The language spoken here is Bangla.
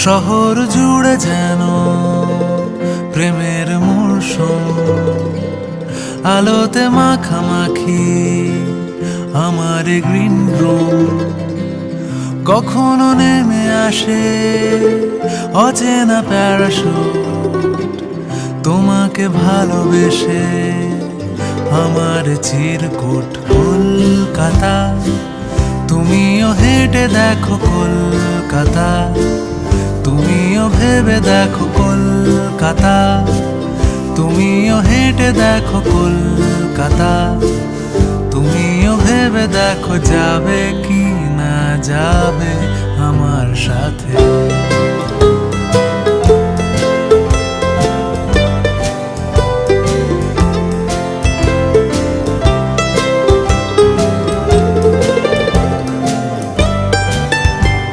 শহর জুড়ে যেন প্রেমের মৌসুম, আলোতে মাখামাখি আমার গ্রিন রুম। কখনো নেমে আসে অচেনা প্যারাশুট, তোমাকে ভালোবেসে আমার চিরকুট। কলকাতা, তুমিও হেঁটে দেখো কলকাতা, তুমিও ভেবে দেখো কলকাতা, তুমিও হেঁটে দেখো কলকাতা, তুমিও ভেবে দেখো যাবে কি না যাবে